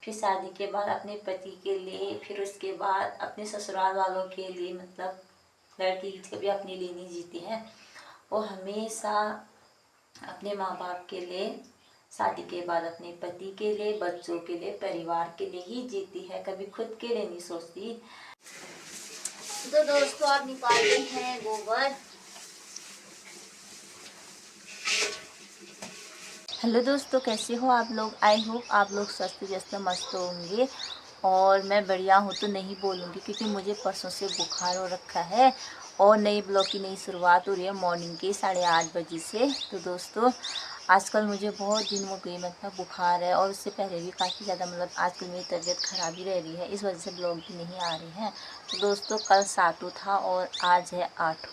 फिर शादी के बाद अपने पति के लिए, फिर उसके बाद अपने ससुराल वालों के लिए, मतलब लड़की कभी अपने लिए नहीं जीती है, वो हमेशा अपने माँ बाप के लिए, शादी के बाद अपने पति के लिए, बच्चों के लिए, परिवार के लिए ही जीती है, कभी खुद के लिए नहीं सोचती। तो दोस्तों आप निकालते हैं गोबर। हेलो दोस्तों, कैसे हो आप लोग? आई होप आप लोग स्वस्थ व्यस्त मस्त होंगे और मैं बढ़िया हूँ। तो नहीं बोलूँगी क्योंकि मुझे परसों से बुखार हो रखा है और नई ब्लॉग की नई शुरुआत हो रही है मॉर्निंग के 8:30 बजे से। तो दोस्तों आजकल मुझे बहुत दिन हो गए, मतलब बुखार है, और उससे पहले भी काफ़ी ज़्यादा, मतलब आजकल मेरी तबीयत ख़राब ही रह रही है, इस वजह से ब्लॉग भी नहीं आ रही हैं। तो दोस्तों कल 7 था और आज है 8।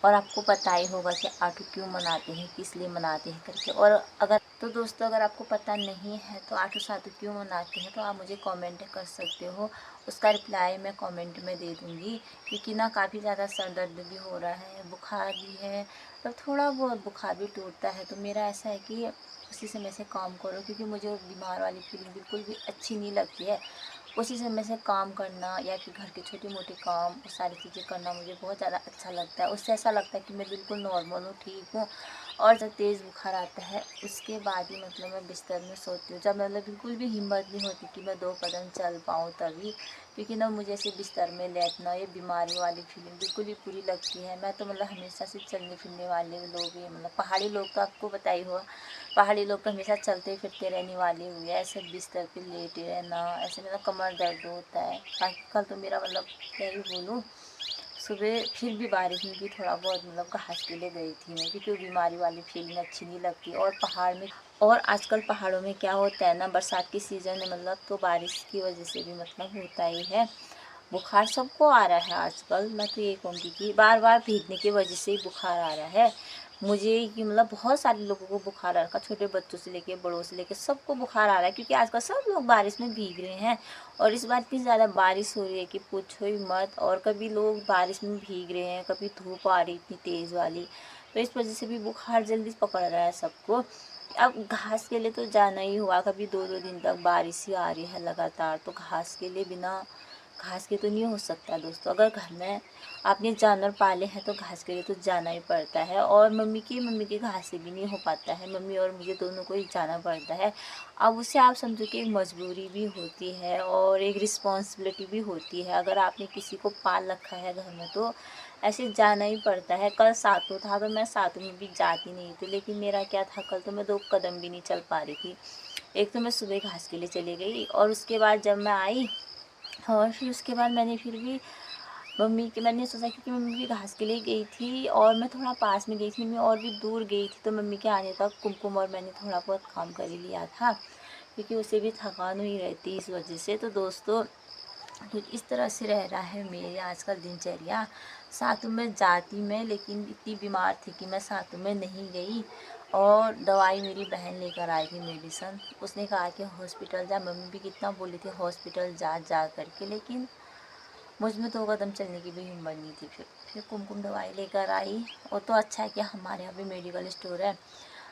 और आपको पता ही होगा कि 8 क्यों मनाते हैं, किस लिए मनाते हैं करके। और अगर आपको पता नहीं है तो 8 क्यों मनाते हैं तो आप मुझे कमेंट कर सकते हो, उसका रिप्लाई मैं कमेंट में दे दूँगी। क्योंकि ना काफ़ी ज़्यादा सर दर्द भी हो रहा है, बुखार भी है, तो थोड़ा बहुत बुखार भी टूटता है। तो मेरा ऐसा है कि उसी समय से काम करो, क्योंकि मुझे वो बीमार वाली फीलिंग बिल्कुल भी अच्छी नहीं लगती है। उसी समय से काम करना या फिर घर के छोटे मोटे काम, वो सारी चीज़ें करना मुझे बहुत ज़्यादा अच्छा लगता है। उससे ऐसा लगता है कि मैं बिल्कुल नॉर्मल हूँ, ठीक हूँ। और जब तेज़ बुखार आता है उसके बाद ही मतलब मैं बिस्तर में सोती हूँ, जब मतलब बिल्कुल भी हिम्मत नहीं होती कि मैं 2 कदम चल पाऊँ तभी। क्योंकि ना मुझे ऐसे बिस्तर में लेटना, ये बीमारी वाली फीलिंग बिल्कुल ही बुरी लगती है। मैं तो मतलब हमेशा से चलने फिरने वाले लोग ही, मतलब पहाड़ी लोग तो आपको पता ही होगा, पहाड़ी लोग तो हमेशा चलते फिरते रहने वाले हुए हैं। ऐसे बिस्तर पे लेटे रहना, ऐसे मेरा कमर दर्द होता है। कल तो मेरा मतलब क्या ही बोलूँ, सुबह फिर भी बारिश में भी थोड़ा बहुत मतलब घास के लिए गई थी मैं, क्योंकि बीमारी वाली फीलिंग अच्छी नहीं लगती। और पहाड़ में, और आजकल पहाड़ों में क्या होता है ना, बरसात की सीज़न है मतलब, तो बारिश की वजह से भी मतलब होता ही है। बुखार सबको आ रहा है आजकल। मैं तो ये कहूँगी कि बार बार भीगने की वजह से ही बुखार आ रहा है मुझे, कि मतलब बहुत सारे लोगों को बुखार आ रखा, छोटे बच्चों से लेके बड़ों से लेके सबको बुखार आ रहा है, क्योंकि आजकल सब लोग बारिश में भीग रहे हैं। और इस बार इतनी ज़्यादा बारिश हो रही है कि पूछो ही मत। और कभी लोग बारिश में भीग रहे हैं, कभी धूप आ रही इतनी तेज़ वाली, तो इस वजह से भी बुखार जल्दी पकड़ रहा है सबको। अब घास के लिए तो जाना ही हुआ, कभी 2-2 दिन तक बारिश ही आ रही है लगातार, तो घास के लिए बिना घास के तो नहीं हो सकता दोस्तों। अगर घर में आपने जानवर पाले हैं तो घास के लिए तो जाना ही पड़ता है। और मम्मी की घास से भी नहीं हो पाता है, मम्मी और मुझे दोनों को ही जाना पड़ता है। अब उससे आप समझो कि एक मजबूरी भी होती है और एक रिस्पॉन्सिबिलिटी भी होती है। अगर आपने किसी को पाल रखा है घर में तो ऐसे जाना ही पड़ता है। कल 7 था तो मैं 7 में भी जाती नहीं थी, लेकिन मेरा क्या था, कल तो मैं 2 कदम भी नहीं चल पा रही थी। एक तो मैं सुबह घास के लिए चली गई, और उसके बाद जब मैं आई, और फिर उसके बाद मैंने सोचा, क्योंकि मम्मी भी घास के लिए गई थी और मैं थोड़ा पास में गई थी, मम्मी और भी दूर गई थी, तो मम्मी के आने तक कुमकुम और मैंने थोड़ा बहुत काम कर ही लिया था, क्योंकि उसे भी थकान हुई रहती इस वजह से। तो दोस्तों तो इस तरह से रह रहा है मेरी आजकल दिनचर्या। सातों में जाती मैं, लेकिन इतनी बीमार थी कि मैं सातों में नहीं गई। और दवाई मेरी बहन लेकर आई थी, मेडिसन, उसने कहा कि हॉस्पिटल जा। मम्मी भी कितना बोली थी हॉस्पिटल जा जा करके, लेकिन मुझ में 2 कदम चलने की भी हिम्मत नहीं थी। फिर कुमकुम दवाई लेकर आई। और तो अच्छा है कि हमारे यहाँ पे मेडिकल स्टोर है,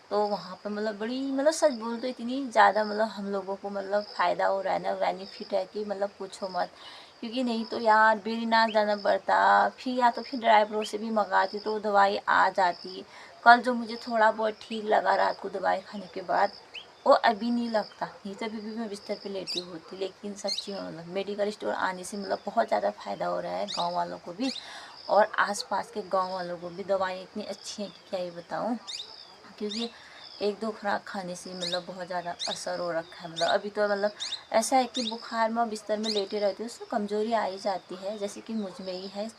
तो वहाँ पे मतलब बड़ी, मतलब सच बोल तो इतनी ज़्यादा मतलब हम लोगों को मतलब फ़ायदा हो रहा है ना, बेनिफिट है कि मतलब पूछो मत। क्योंकि नहीं तो यार बेरीनाग जाना पड़ता, फिर या तो फिर ड्राइवरों से भी मंगाती तो दवाई आ जाती। कल जो मुझे थोड़ा बहुत ठीक लगा रात को दवाई खाने के बाद, वो अभी नहीं लगता, नहीं तो अभी भी मैं बिस्तर पे लेटी होती। लेकिन सच्ची में मतलब मेडिकल स्टोर आने से मतलब बहुत ज़्यादा फ़ायदा हो रहा है गाँव वालों को भी, और आसपास के गाँव वालों को भी। दवाई इतनी अच्छी है कि क्या ही बताऊँ, क्योंकि 1-2 खुराक खाने से मतलब बहुत ज़्यादा असर हो रखा है। मतलब अभी तो मतलब ऐसा है कि बुखार में बिस्तर में लेटे रहती हूँ, उससे कमज़ोरी आ ही जाती है, जैसे कि मुझ में ही है।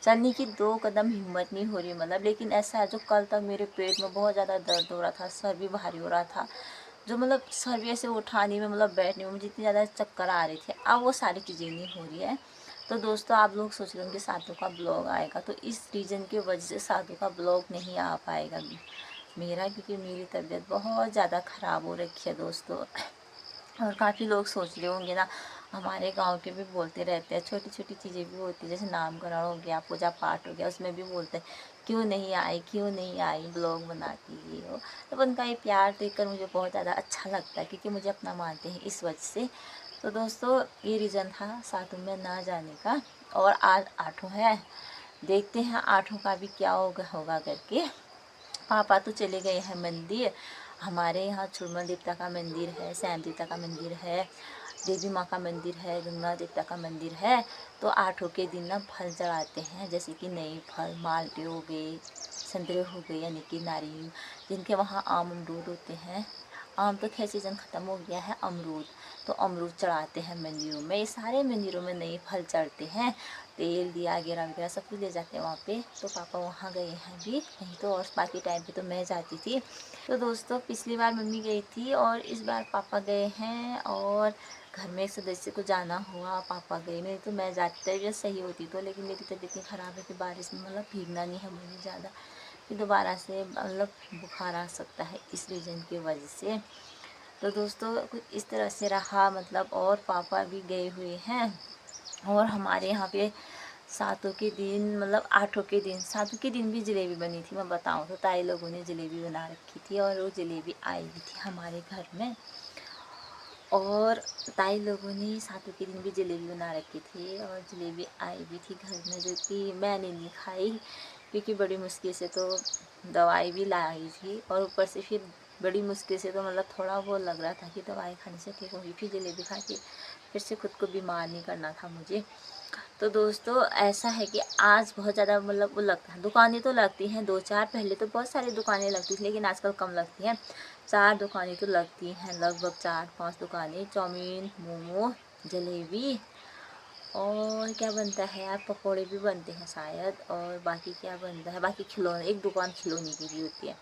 चलने की 2 कदम हिम्मत नहीं हो रही मतलब। लेकिन ऐसा है, जो कल तक मेरे पेट में बहुत ज़्यादा दर्द हो रहा था, सर भी भारी हो रहा था, जो मतलब सर भी ऐसे उठाने में, मतलब बैठने में मुझे इतनी ज़्यादा चक्कर आ रही थी, अब वो सारी चीज़ें नहीं हो रही है। तो दोस्तों आप लोग सोच रहे होंगे साधु का ब्लॉग आएगा, तो इस रीज़न की वजह से साधु का ब्लॉग नहीं आ पाएगा मेरा, क्योंकि मेरी तबीयत बहुत ज़्यादा ख़राब हो रखी है दोस्तों। और काफ़ी लोग सोच रहे होंगे ना, हमारे गांव के भी बोलते रहते हैं, छोटी छोटी चीज़ें भी होती है, जैसे नामकरण हो गया, पूजा पाठ हो गया, उसमें भी बोलते हैं क्यों नहीं आई ब्लॉग बनाती ये हो। तो उनका ये प्यार देखकर मुझे बहुत ज़्यादा अच्छा लगता है, क्योंकि मुझे अपना मानते हैं इस वजह से। तो दोस्तों ये रीज़न था सातों में ना जाने का। और आज आठों है, देखते हैं आठों का भी क्या होगा करके। पापा तो चले गए हैं मंदिर। हमारे यहाँ छुरमल देवता का मंदिर है, श्याम देवता का मंदिर है, देवी माँ का मंदिर है, गंगा देवता का मंदिर है। तो आठों के दिन ना फल चढ़ाते हैं, जैसे कि नए फल, माल्टे हो गए, संतरे हो गए, यानी कि नारियल, जिनके वहाँ आम अमरूद होते हैं। आम तो खैर सीजन ख़त्म हो गया है, अमरूद तो अमरूद चढ़ाते हैं मंदिरों में। सारे मंदिरों में नए फल चढ़ते हैं, तेल दिया वगैरह वगैरह सब कुछ ले जाते हैं वहाँ पे। तो पापा वहाँ गए हैं अभी, नहीं तो और बाकी टाइम पे तो मैं जाती थी। तो दोस्तों पिछली बार मम्मी गई थी और इस बार पापा गए हैं। और घर में एक सदस्य को जाना हुआ, पापा गए, नहीं तो मैं जाती तबीयत सही होती तो। लेकिन मेरी तबीयत इतनी ख़राब है कि बारिश में मतलब भीगना नहीं है मुझे ज़्यादा, कि दोबारा से मतलब बुखार आ सकता है, इस रीज़न की वजह से। तो दोस्तों कुछ इस तरह से रहा मतलब। और पापा भी गए हुए हैं। और हमारे यहाँ पे सातों के दिन मतलब आठों के दिन, सातों के दिन भी जलेबी बनी थी। मैं बताऊँ तो ताई लोगों ने जलेबी बना रखी थी और वो जलेबी आई भी थी हमारे घर में। और ताई लोगों ने सातों के दिन भी जलेबी बना रखी थी और जलेबी आई भी थी घर में, जो कि मैंने नहीं खाई क्योंकि बड़ी मुश्किल से तो दवाई भी लाई थी। और ऊपर से फिर बड़ी मुश्किल से तो मतलब थोड़ा वो लग रहा था कि दवाई खाने से ठीक होगी, फिर जलेबी खा के फिर से खुद को बीमार नहीं करना था मुझे। तो दोस्तों ऐसा है कि आज बहुत ज़्यादा मतलब वो लगता है, दुकानें तो लगती हैं दो चार, पहले तो बहुत सारी दुकानें लगती थी लेकिन आजकल कम लगती हैं। 4 दुकानें तो लगती हैं, लगभग 4-5 दुकानें। चाउमीन, मोमो, जलेबी और क्या बनता है यार, पकौड़े भी बनते हैं शायद। और बाकी क्या बनता है, बाकी खिलौने, एक दुकान खिलौने की भी होती है।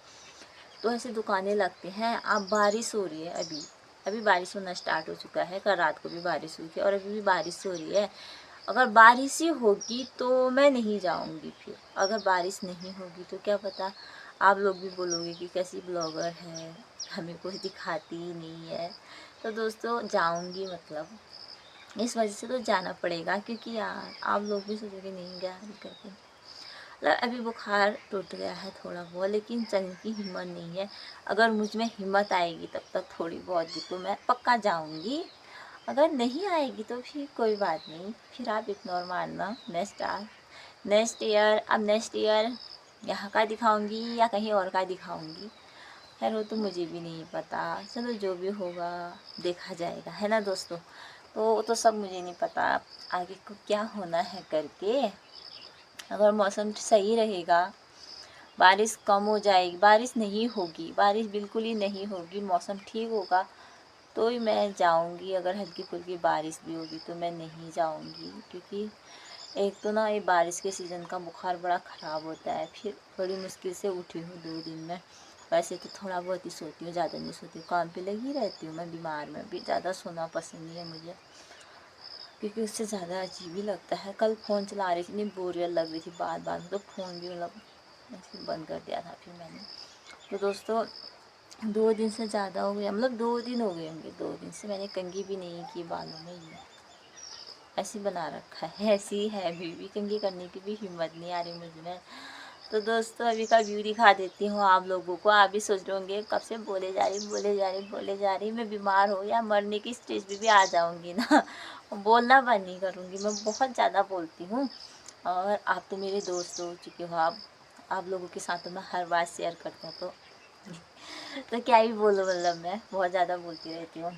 तो ऐसी दुकानें लगती हैं। अब बारिश हो रही है, अभी अभी बारिश होना स्टार्ट हो चुका है। कल रात को भी बारिश हुई थी और अभी भी बारिश हो रही है। अगर बारिश ही होगी तो मैं नहीं जाऊंगी। फिर अगर बारिश नहीं होगी तो क्या पता आप लोग भी बोलोगे कि कैसी ब्लॉगर है, हमें कुछ दिखाती ही नहीं है। तो दोस्तों जाऊंगी, मतलब इस वजह से तो जाना पड़ेगा, क्योंकि यार आप लोग भी सोचोगे नहीं गया करके। मतलब अभी बुखार टूट गया है थोड़ा बहुत, लेकिन चलने की हिम्मत नहीं है। अगर मुझ में हिम्मत आएगी तब तक थोड़ी बहुत भी तो मैं पक्का जाऊंगी। अगर नहीं आएगी तो फिर कोई बात नहीं, फिर आप इग्नोर मारना। नेक्स्ट ईयर, अब नेक्स्ट ईयर यहाँ का दिखाऊंगी या कहीं और का दिखाऊंगी, खैर वो तो मुझे भी नहीं पता। चलो जो भी होगा देखा जाएगा, है ना दोस्तों। तो वो तो सब मुझे नहीं पता आगे को क्या होना है करके। अगर मौसम सही रहेगा, बारिश कम हो जाएगी, बारिश नहीं होगी, बारिश बिल्कुल ही नहीं होगी, मौसम ठीक होगा तो ही मैं जाऊंगी। अगर हल्की फुल्की बारिश भी होगी तो मैं नहीं जाऊंगी, क्योंकि एक तो ना ये बारिश के सीज़न का बुखार बड़ा ख़राब होता है। फिर बड़ी मुश्किल से उठी हूँ 2 दिन में। वैसे तो थोड़ा बहुत ही सोती हूँ, ज़्यादा नहीं सोती हूँ, काम पे लगी रहती हूँ मैं। बीमार में भी ज़्यादा सोना पसंद नहीं है मुझे, क्योंकि उससे ज़्यादा अजीब ही लगता है। कल फ़ोन चला रही थी, इतनी बोरियत लग रही थी बार बार, तो फ़ोन भी मतलब ऐसे बंद कर दिया था फिर मैंने। तो दोस्तों 2 दिन से ज़्यादा हो गया, मतलब 2 दिन हो गए होंगे, 2 दिन से मैंने कंघी भी नहीं की बालों में। ये ऐसी बना रखा है, ऐसी है अभी भी, कंघी करने की भी हिम्मत नहीं आ रही मुझ में। तो दोस्तों अभी का व्यू दिखा देती हूँ आप लोगों को। आप भी सोच रहे होंगे कब से बोले जा रही बोले जा रही बोले जा रही, मैं बीमार हो या मरने की स्टेज पे भी आ जाऊँगी ना, बोलना बंद नहीं करूँगी। मैं बहुत ज़्यादा बोलती हूँ और आप तो मेरे दोस्त हो चुके हो। आप लोगों के साथ तो मैं हर बात शेयर करती हूँ, तो क्या ही बोलूँ, मतलब मैं बहुत ज़्यादा बोलती रहती हूँ।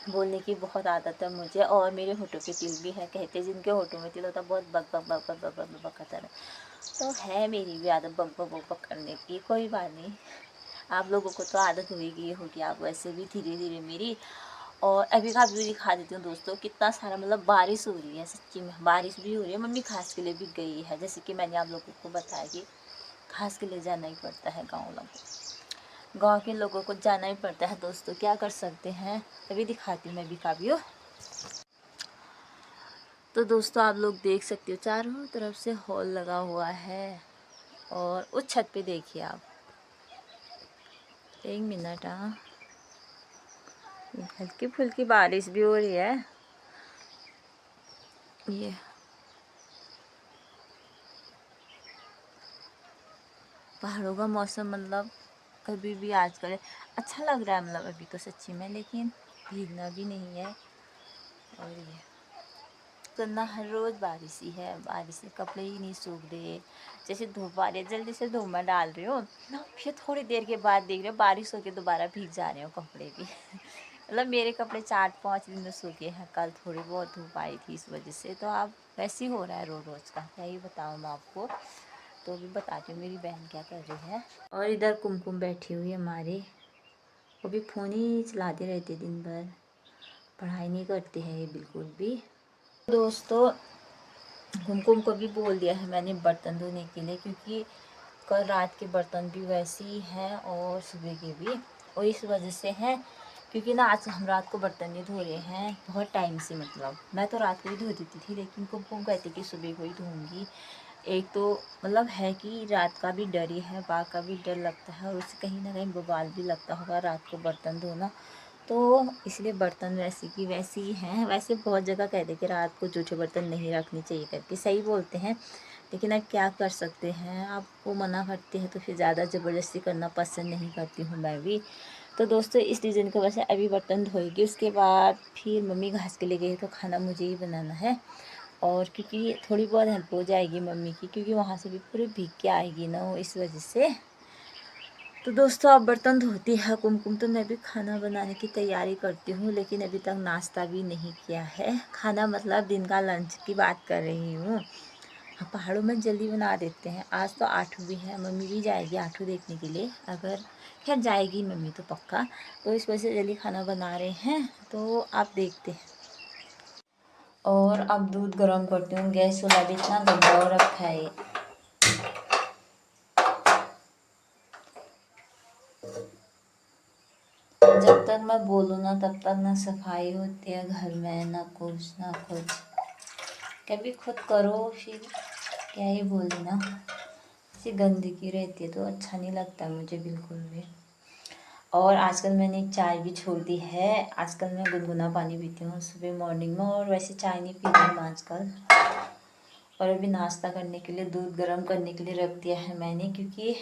बोलने की बहुत आदत है मुझे। और मेरे होठों पे तिल भी है, कहते हैं जिनके होठों में तिल होता है बहुत बक बक बक बक बक बक बक करता है। तो है मेरी भी आदत बक बक बक बक करने की, कोई बात नहीं। आप लोगों को तो आदत होगी होगी, आप वैसे भी धीरे धीरे मेरी। और अभी का व्यू दिखा देती हूँ दोस्तों, कितना सारा मतलब बारिश हो रही है, सच्ची में बारिश भी हो रही है। मम्मी घास के लिए भी गई है, जैसे कि मैंने आप लोगों को बताया कि घास के लिए जाना ही पड़ता है गाँव के लोगों को जाना ही पड़ता है दोस्तों, क्या कर सकते हैं। अभी दिखाती हूँ मैं भी का व्यू। तो दोस्तों आप लोग देख सकते हो चारों तरफ से हॉल लगा हुआ है। और उस छत पे देखिए आप, 1 मिनट, हाँ हल्की फुल्की बारिश भी हो रही है। ये पहाड़ों का मौसम मतलब कभी भी आजकल अच्छा लग रहा है, मतलब अभी तो सच्ची में, लेकिन भीगना भी नहीं है। और ये तो ना हर रोज़ बारिश ही है, बारिश से कपड़े ही नहीं सूख रहे। जैसे धूप आ रही है जल्दी से धूप में डाल रही हूँ, फिर थोड़ी देर के बाद देख रही हूँ बारिश होके दोबारा भीग जा रहे हो कपड़े भी। मतलब मेरे कपड़े 4-5 दिन में सूखे हैं, कल थोड़ी बहुत धूप आई थी इस वजह से। तो अब वैसे ही हो रहा है रोज़ रोज़ का, क्या ही बताऊँ मैं आपको। तो भी बताती हूँ मेरी बहन क्या कर रही है। और इधर कुमकुम बैठी हुई है हमारी, वो भी फ़ोन ही चलाते रहते दिन भर, पढ़ाई नहीं करती है ये बिल्कुल भी। दोस्तों कुमकुम को भी बोल दिया है मैंने बर्तन धोने के लिए, क्योंकि कल रात के बर्तन भी वैसे ही हैं और सुबह के भी, और इस वजह से हैं क्योंकि ना आज हम रात को बर्तन नहीं धो रहे हैं बहुत टाइम से। मतलब मैं तो रात को ही धो देती थी, लेकिन कुमकुम कहती कि सुबह को ही धोऊंगी। एक तो मतलब है कि रात का भी डर ही है, बाघ का भी डर लगता है, और उससे कहीं ना कहीं बवाल भी लगता होगा रात को बर्तन धोना। तो इसलिए बर्तन वैसे की वैसे ही हैं। वैसे बहुत जगह कहते कि रात को जूठे बर्तन नहीं रखने चाहिए करके, सही बोलते हैं, लेकिन अब क्या कर सकते हैं। आप वो मना करते हैं तो फिर ज़्यादा ज़बरदस्ती करना पसंद नहीं करती हूँ मैं भी। तो दोस्तों इस रीज़न की वजह से अभी बर्तन धोएगी, उसके बाद फिर मम्मी घास के लिए गई तो खाना मुझे ही बनाना है। और क्योंकि थोड़ी बहुत हेल्प हो जाएगी मम्मी की, क्योंकि वहाँ से भी पूरी भीग के आएगी ना वो, इस वजह से। तो दोस्तों अब बर्तन धोती है कुमकुम, तो मैं भी खाना बनाने की तैयारी करती हूँ, लेकिन अभी तक नाश्ता भी नहीं किया है। खाना मतलब दिन का लंच की बात कर रही हूँ। हाँ, पहाड़ों में जल्दी बना देते हैं। आज तो आठू भी है, मम्मी भी जाएगी आठू देखने के लिए, अगर खैर जाएगी मम्मी तो पक्का। तो इस वजह से जल्दी खाना बना रहे हैं, तो आप देखते हैं। और अब दूध गर्म करती हूँ, गैस वाला भी इतना गंदा हो रखा है। जब तक मैं बोलूँ ना तब तक ना सफाई होती है घर में, ना कुछ ना कुछ। कभी खुद करो फिर क्या ही बोले ना, ऐसी गंदगी रहती है तो अच्छा नहीं लगता मुझे बिल्कुल भी। और आजकल मैंने चाय भी छोड़ दी है। आजकल मैं गुनगुना पानी पीती हूँ सुबह मॉर्निंग में, और वैसे चाय नहीं पीती हूँ आजकल। और अभी नाश्ता करने के लिए दूध गर्म करने के लिए रख दिया है मैंने, क्योंकि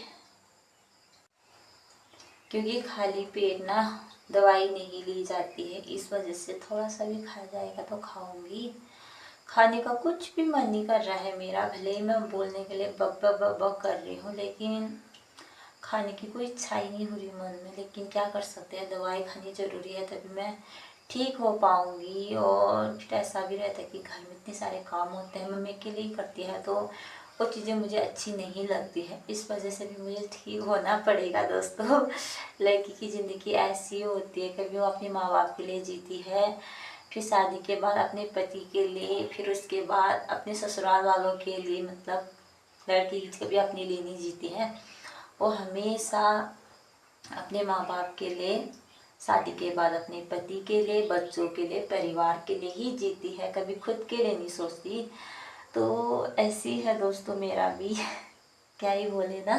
खाली पेट ना दवाई नहीं ली जाती है, इस वजह से थोड़ा सा भी खा जाएगा तो खाऊंगी। खाने का कुछ भी मन नहीं कर रहा है मेरा, भले ही मैं बोलने के लिए बक बक बक बक कर रही हूँ, लेकिन खाने की कोई इच्छा ही नहीं हो रही मन में। लेकिन क्या कर सकते हैं, दवाई खानी ज़रूरी है तभी मैं ठीक हो पाऊँगी। और फिर ऐसा भी रहता है कि घर में इतने सारे काम होते हैं, मम्मी के लिए ही करती है, तो वो चीज़ें मुझे अच्छी नहीं लगती है, इस वजह से भी मुझे ठीक होना पड़ेगा। दोस्तों लड़की की ज़िंदगी ऐसी होती है, कभी वो अपने माँ बाप के लिए जीती है, फिर शादी के बाद अपने पति के लिए, फिर उसके बाद अपने ससुराल वालों के लिए। मतलब लड़की कभी अपने लिए नहीं जीती है, वो हमेशा अपने माँ बाप के लिए, शादी के बाद अपने पति के लिए, बच्चों के लिए, परिवार के लिए ही जीती है, कभी खुद के लिए नहीं सोचती। तो ऐसी है दोस्तों मेरा भी क्या ही बोले ना।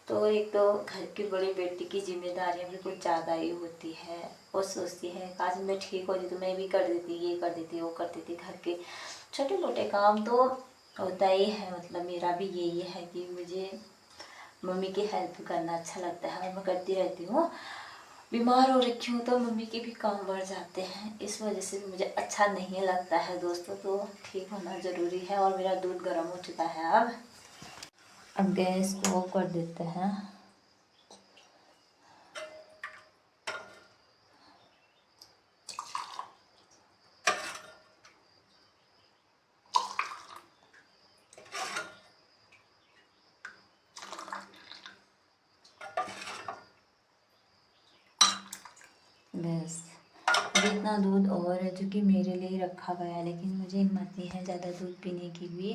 तो एक तो घर की बड़ी बेटी की जिम्मेदारियां भी कुछ ज़्यादा ही होती है। वो सोचती है काश मैं ठीक हो जाती तो मैं भी कर देती, ये कर देती, वो कर देती। घर के छोटे मोटे काम तो होता ही है, मतलब मेरा भी यही है कि मुझे मम्मी की हेल्प करना अच्छा लगता है, और मैं करती रहती हूँ। बीमार हो रखी हूँ तो मम्मी के भी काम बढ़ जाते हैं, इस वजह से मुझे अच्छा नहीं लगता है दोस्तों। तो ठीक होना ज़रूरी है। और मेरा दूध गर्म हो चुका है, अब गैस को ऑफ कर देते हैं। बस जितना दूध और है जो कि मेरे लिए ही रखा गया है, लेकिन मुझे हिम्मत नहीं है ज़्यादा दूध पीने की भी।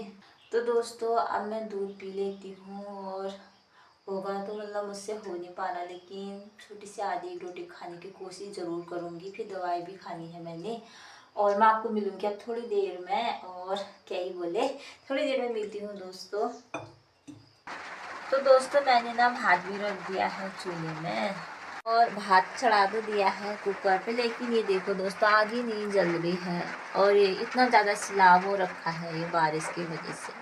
तो दोस्तों अब मैं दूध पी लेती हूँ, और होगा तो मतलब मुझसे हो नहीं पा रहा, लेकिन छोटी सी आधी एक रोटी खाने की कोशिश ज़रूर करूँगी। फिर दवाई भी खानी है मैंने, और मैं आपको मिलूँगी अब थोड़ी देर में। और क्या ही बोले, थोड़ी देर में मिलती हूँ दोस्तों। तो दोस्तों मैंने ना भात भी रख दिया है चूल्हे में, और भात चढ़ा तो दिया है कुकर पे, लेकिन ये देखो दोस्तों आग ही नहीं जल रही है, और ये इतना ज़्यादा सैलाब हो रखा है ये बारिश की वजह से।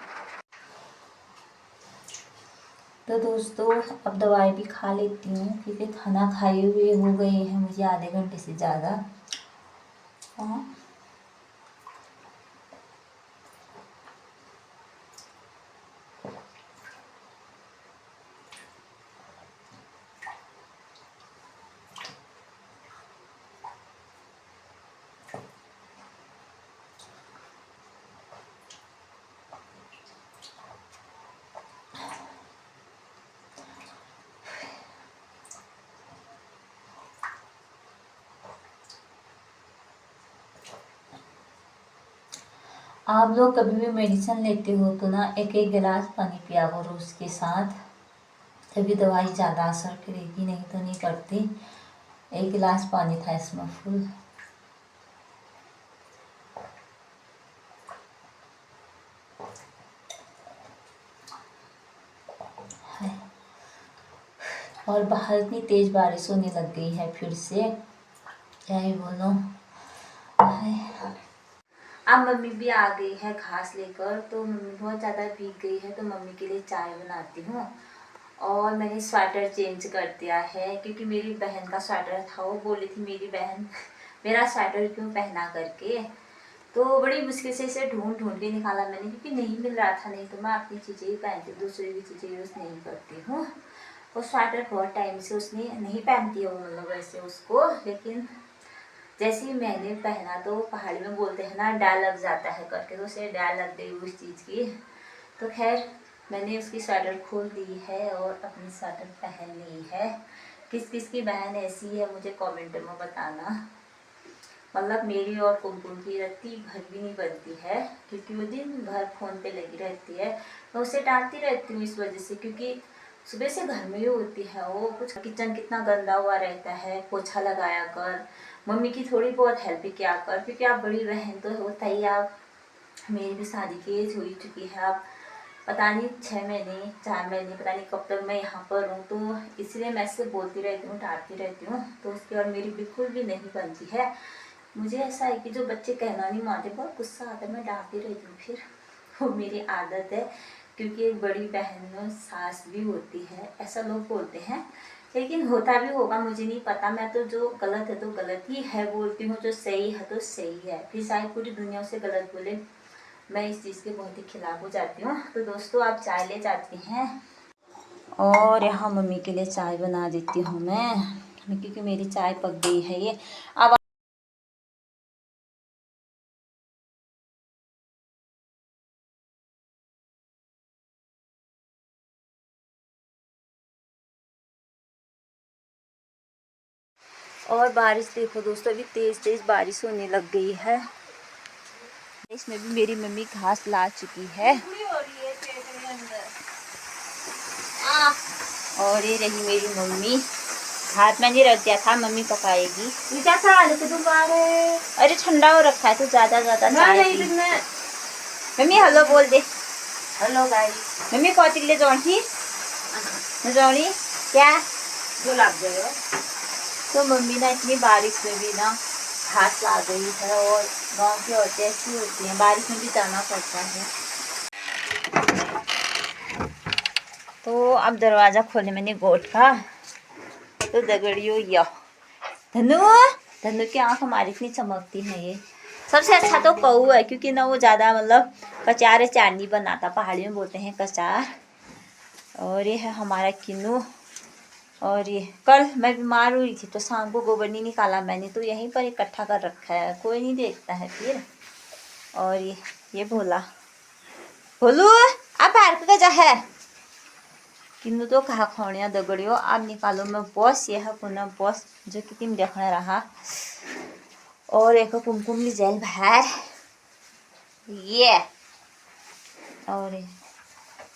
तो दोस्तों अब दवाई भी खा लेती हूँ, क्योंकि खाना खाए हुए हो गए हैं मुझे आधे घंटे से ज़्यादा। हाँ आप लोग कभी भी मेडिसिन लेते हो तो ना एक एक गिलास पानी पिया करो उसके साथ, तभी दवाई ज़्यादा असर करेगी, नहीं तो नहीं करती। एक गिलास पानी था इसमें फुल। और बाहर इतनी तेज़ बारिश होने लग गई है फिर से, क्या ही बोलो। अब मम्मी भी आ गई है घास लेकर, तो मम्मी बहुत ज़्यादा भीग गई है, तो मम्मी के लिए चाय बनाती हूँ। और मैंने स्वेटर चेंज कर दिया है क्योंकि मेरी बहन का स्वेटर था, वो बोली थी मेरी बहन मेरा स्वेटर क्यों पहना करके। तो बड़ी मुश्किल से इसे ढूंढ ढूंढ के निकाला मैंने, क्योंकि नहीं मिल रहा था। नहीं तो मैं अपनी चीज़ें ही पहनती हूँ, दूसरी की चीज़ें यूज़ नहीं करती हूँ। वो स्वेटर बहुत टाइम से उसने नहीं पहनती है, मतलब वैसे उसको, लेकिन जैसे ही मैंने पहना तो पहाड़ी में बोलते हैं ना डाल लग जाता है करके, तो उसे डाल लग गई उस चीज़ की। तो खैर मैंने उसकी स्वेटर खोल दी है और अपनी स्वेटर पहन ली है। किस किस की बहन ऐसी है मुझे कमेंट में बताना। मतलब मेरी और कुमकुम की रत्ती भर भी नहीं बनती है, क्योंकि वो दिन भर फ़ोन पे लगी रहती है। मैं उसे डांटती रहती हूँ इस वजह से, क्योंकि सुबह से घर में ही होती है वो। कुछ किचन कितना गंदा हुआ रहता है, पोछा लगाया कर, मम्मी की थोड़ी बहुत हेल्प किया कर, क्योंकि आप बड़ी बहन तो होता ही। आप मेरी भी शादी की एज हो ही चुकी है, आप पता नहीं 6 महीने 4 महीने पता नहीं कब तक मैं यहाँ पर हूँ, तो इसलिए मैं इससे बोलती रहती हूँ, डांटती रहती हूँ। तो उसकी और मेरी बिल्कुल भी नहीं बनती है। मुझे ऐसा है कि जो बच्चे कहना नहीं मानते, बहुत गुस्सा आता है, मैं डांटती रहती हूँ फिर। वो मेरी आदत है, क्योंकि एक बड़ी बहन में सास भी होती है, ऐसा लोग बोलते हैं। लेकिन होता भी होगा, मुझे नहीं पता। मैं तो जो गलत है तो गलत ही है बोलती हूँ, जो सही है तो सही है, फिर शायद पूरी दुनिया से गलत बोले। मैं इस चीज़ के बहुत ही खिलाफ हो जाती हूँ। तो दोस्तों आप चाय ले जाती हैं, और यहाँ मम्मी के लिए चाय बना देती हूँ मैं, क्योंकि मेरी चाय पक गई है ये। अब और बारिश देखो दोस्तों, अभी तेज़ तेज़ बारिश होने लग गई है। इसमें भी मेरी मम्मी घास ला चुकी है। और ये रही मेरी मम्मी, हाथ में नहीं रख दिया था, मम्मी पकाएगी। क्या था तुम्हारे? अरे ठंडा हो रखा है तो ज़्यादा चाय पी। मम्मी हेलो बोल दे। Hello guys. मम्मी कौती ले जाऊँगी क्या जो लग गए। तो मम्मी ना इतनी बारिश में भी ना घास ला गई है, और गांव की औरतें ऐसी होती हैं, बारिश में भी जाना पड़ता है। तो अब दरवाज़ा खोले मैंने गोट का, तो दगड़ियो या धनु धनु की आँख हमारी इतनी चमकती है। ये सबसे अच्छा तो कऊ है, क्योंकि ना वो ज़्यादा मतलब कचार चार नहीं बनाता, पहाड़ी में बोलते हैं कचार। और ये है हमारा किन्नू। और ये कल मैं बीमार हुई थी तो शाम को गोबर नहीं निकाला मैंने, तो यहीं पर इकट्ठा कर रखा है, कोई नहीं देखता है फिर। और ये भोला भोलू अब बाहर का जा है किन्नू तो कहा खोनिया दगड़ियो। अब निकालो मैं बॉस, ये है पुनः बॉस जो कि तुम देखने रहा। और एक कुमकुम ली जेल बाहर ये। और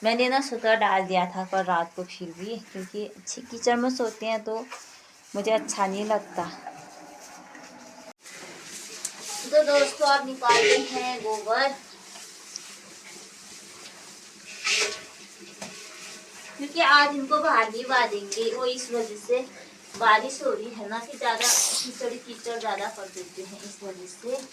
मैंने ना सुता डाल दिया था कल रात को, फिर भी क्योंकि अच्छी किचन में सोते हैं तो मुझे अच्छा नहीं लगता। तो दोस्तों आप निकालते हैं गोबर, क्योंकि आज इनको बाहर नहीं बांधेंगे, वो इस वजह से बारिश हो रही है ना, कि ज़्यादा कीचड़ ज़्यादा कर देते हैं इस वजह से।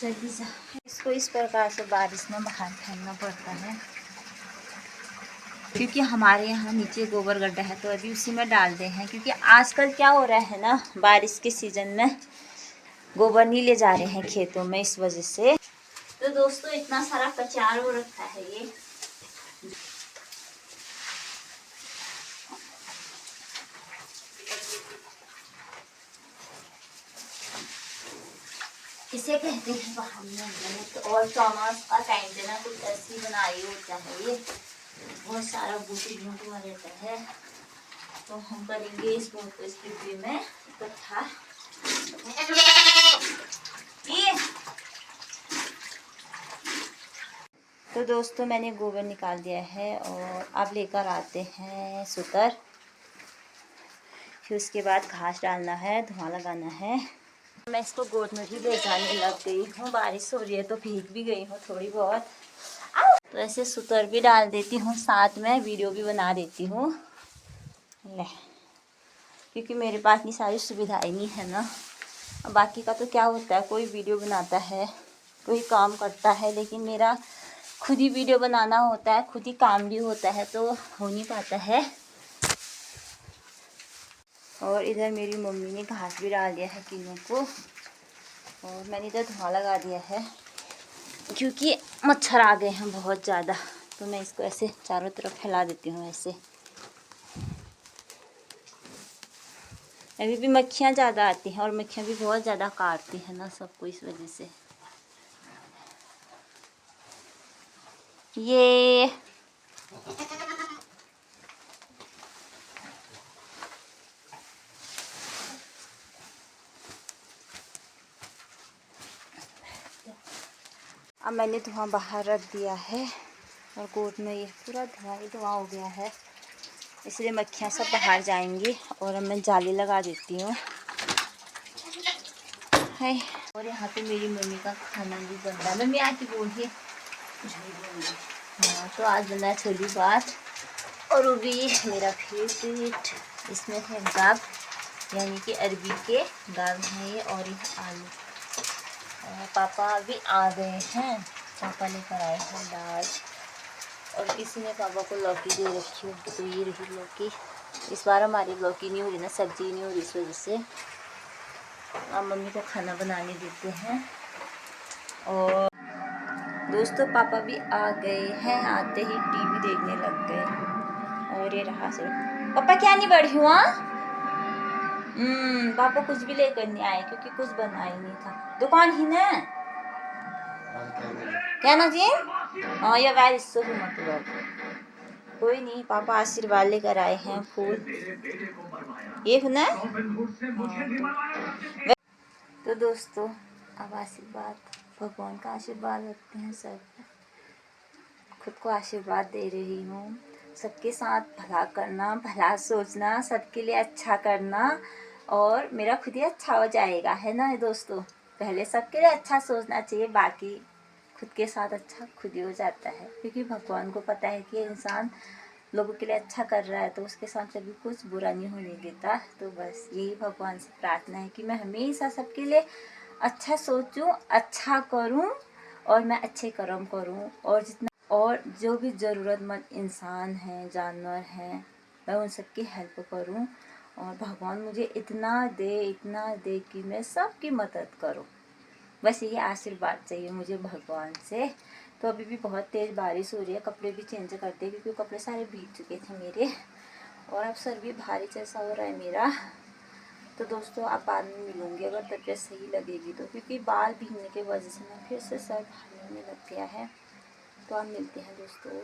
जल्दी से इसको इस प्रकार से बारिश में बाहर फेंकना पड़ता है, क्योंकि हमारे यहाँ नीचे गोबर गड्ढा है, तो अभी उसी में डालते हैं। क्योंकि आजकल क्या हो रहा है ना, बारिश के सीज़न में गोबर नहीं ले जा रहे हैं खेतों में, इस वजह से। तो दोस्तों इतना सारा कचार हो रखा है ये। इसे कहते हैं बहाने मेहनत। और चौमास का टाइम पे ना कुछ ऐसी बनाई होता है, ये बहुत सारा बूटी ढूंढ रहता है, तो हम करेंगे इस बहुत को इस डिब्बे में इकट्ठा। तो दोस्तों मैंने गोबर निकाल दिया है और अब लेकर आते हैं सूतर। फिर उसके बाद घास डालना है, धुआं लगाना है। मैं इसको गोद में भी ले जाने लग गई हूँ, बारिश हो रही है तो भीग भी गई हूँ थोड़ी बहुत। तो ऐसे सूतर भी डाल देती हूँ, साथ में वीडियो भी बना देती हूँ ले, क्योंकि मेरे पास इतनी सारी सुविधाएं नहीं है ना। बाकी का तो क्या होता है, कोई वीडियो बनाता है, कोई काम करता है, लेकिन मेरा खुद ही वीडियो बनाना होता है, खुद ही काम भी होता है, तो हो नहीं पाता है। और इधर मेरी मम्मी ने घास भी डाल दिया है किलों को, और मैंने इधर धुआं लगा दिया है क्योंकि मच्छर आ गए हैं बहुत ज़्यादा। तो मैं इसको ऐसे चारों तरफ फैला देती हूँ ऐसे। अभी भी मक्खियाँ ज़्यादा आती हैं और मक्खियाँ भी बहुत ज़्यादा काटती हैं ना सबको, इस वजह से। ये अब मैंने धुआं बाहर रख दिया है और गोद में ये पूरा धुआं हो गया है, इसलिए मक्खियाँ सब बाहर जाएंगी। और अब मैं जाली लगा देती हूँ है। और यहाँ पे मेरी मम्मी का खाना भी बन रहा है। मम्मी आके बोलिए। हाँ, तो आज बना है छोली भात और वो भी मेरा फेवरेट। इसमें है गाब, यानी कि अरबी के गाब है ये, और ये आलू। पापा अभी आ गए हैं, पापा लेकर आए हैं दाल। और किसी ने पापा को लौकी दे रखी होगी, तो ये रही लौकी। इस बार हमारी लौकी नहीं हो रही ना, सब्जी नहीं हो रही, इस वजह से अब मम्मी को खाना बनाने देते हैं। और दोस्तों पापा भी आ गए हैं, आते ही टीवी देखने लग गए। और ये रहा सिर्फ पापा क्या नहीं बढ़ी हुआ। पापा कुछ भी लेकर नहीं आए क्योंकि कुछ बना ही नहीं था, दुकान ही ना क्या ना जी। हाँ ये बारिश से भी मतलब कोई नहीं, पापा आशीर्वाद लेकर आए हैं फूल, ये ना। तो दोस्तों अब आशीर्वाद, भगवान का आशीर्वाद रखते हैं सब, खुद को आशीर्वाद दे रही हूँ। सबके साथ भला करना, भला सोचना, सबके लिए अच्छा करना, और मेरा खुद ही अच्छा हो जाएगा, है ना दोस्तों। पहले सबके लिए अच्छा सोचना चाहिए, बाकी खुद के साथ अच्छा खुद ही हो जाता है, क्योंकि भगवान को पता है कि इंसान लोगों के लिए अच्छा कर रहा है तो उसके साथ कभी कुछ बुरा नहीं होने देता। तो बस यही भगवान से प्रार्थना है कि मैं हमेशा सबके लिए अच्छा सोचूं, अच्छा करूं, और मैं अच्छे कर्म करूं, और जो भी ज़रूरतमंद इंसान हैं, जानवर हैं, मैं उन सब की हेल्प करूं, और भगवान मुझे इतना दे कि मैं सबकी मदद करूं। बस ये आशीर्वाद चाहिए मुझे भगवान से। तो अभी भी बहुत तेज़ बारिश हो रही है, कपड़े भी चेंज करते हैं क्योंकि कपड़े सारे भीग चुके थे मेरे, और अब सर भी भारी जैसा हो रहा है मेरा। तो दोस्तों आप बाद में मिलूँगी अगर तबीयत सही लगेगी तो, क्योंकि बाल भीगने की वजह से ना फिर से सर भारी होने लग गया है। तो आप मिलते हैं दोस्तों।